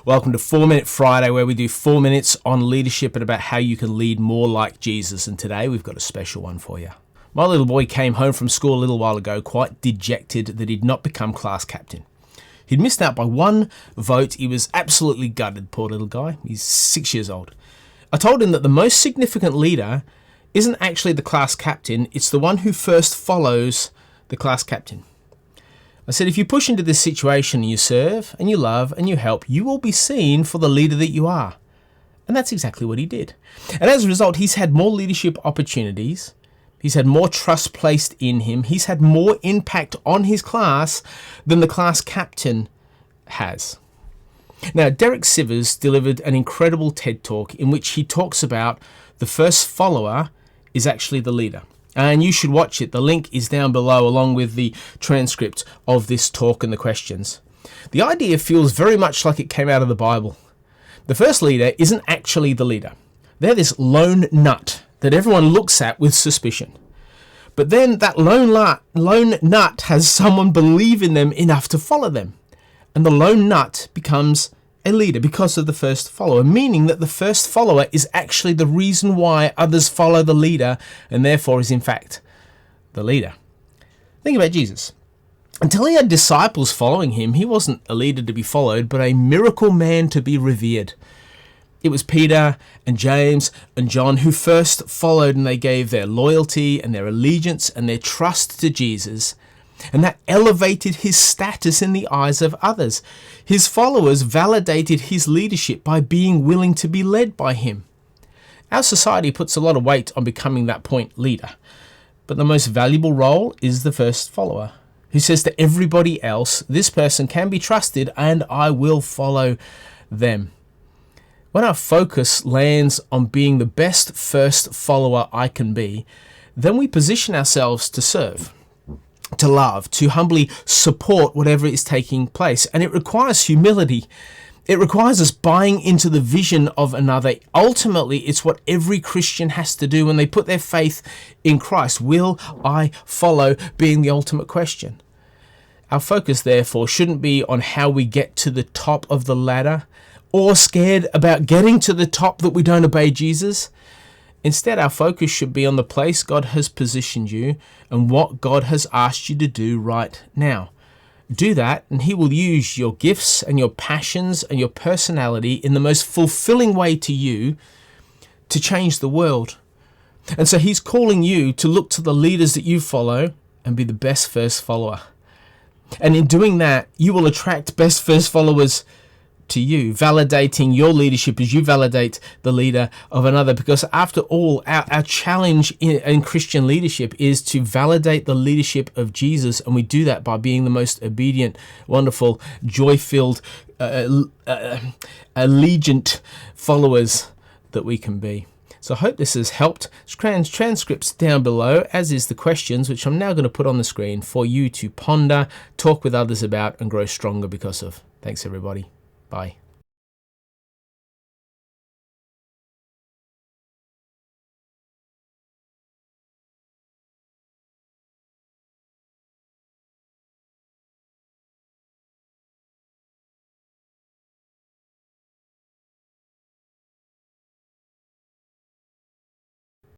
Welcome to 4 Minute Friday, where we do 4 minutes on leadership and about how you can lead more like Jesus. And today we've got a special one for you. My little boy came home from school a little while ago quite dejected that he'd not become class captain. He'd missed out by one vote. He was absolutely gutted, poor little guy. He's 6 years old. I told him that the most significant leader isn't actually the class captain, it's the one who first follows the class captain. I said, if you push into this situation and you serve and you love and you help, you will be seen for the leader that you are. And that's exactly what he did. And as a result, he's had more leadership opportunities. He's had more trust placed in him. He's had more impact on his class than the class captain has. Now, Derek Sivers delivered an incredible TED Talk in which he talks about the first follower is actually the leader. And you should watch it. The link is down below along with the transcript of this talk and the questions. The idea feels very much like it came out of the Bible. The first leader isn't actually the leader. They're this lone nut that everyone looks at with suspicion. But then that lone nut has someone believe in them enough to follow them. And the lone nut becomes a leader because of the first follower, meaning that the first follower is actually the reason why others follow the leader and therefore is in fact the leader. Think about Jesus. Until he had disciples following him, he wasn't a leader to be followed, but a miracle man to be revered. It was Peter and James and John who first followed, and they gave their loyalty and their allegiance and their trust to Jesus. And that elevated his status in the eyes of others. His followers validated his leadership by being willing to be led by him. Our society puts a lot of weight on becoming that point leader. But the most valuable role is the first follower, who says to everybody else, this person can be trusted and I will follow them. When our focus lands on being the best first follower I can be, then we position ourselves to serve, to love, to humbly support whatever is taking place. And it requires humility. It requires us buying into the vision of another. Ultimately, it's what every Christian has to do when they put their faith in Christ. Will I follow being the ultimate question? Our focus, therefore, shouldn't be on how we get to the top of the ladder or scared about getting to the top that we don't obey Jesus. Instead, our focus should be on the place God has positioned you and what God has asked you to do right now. Do that, and he will use your gifts and your passions and your personality in the most fulfilling way to you to change the world. And so he's calling you to look to the leaders that you follow and be the best first follower. And in doing that, you will attract best first followers to you, validating your leadership as you validate the leader of another. Because after all, our challenge in Christian leadership is to validate the leadership of Jesus. And we do that by being the most obedient, wonderful, joy-filled, allegiant followers that we can be. So I hope this has helped. Transcripts down below, as is the questions, which I'm now going to put on the screen for you to ponder, talk with others about, and grow stronger because of. Thanks, everybody. Bye.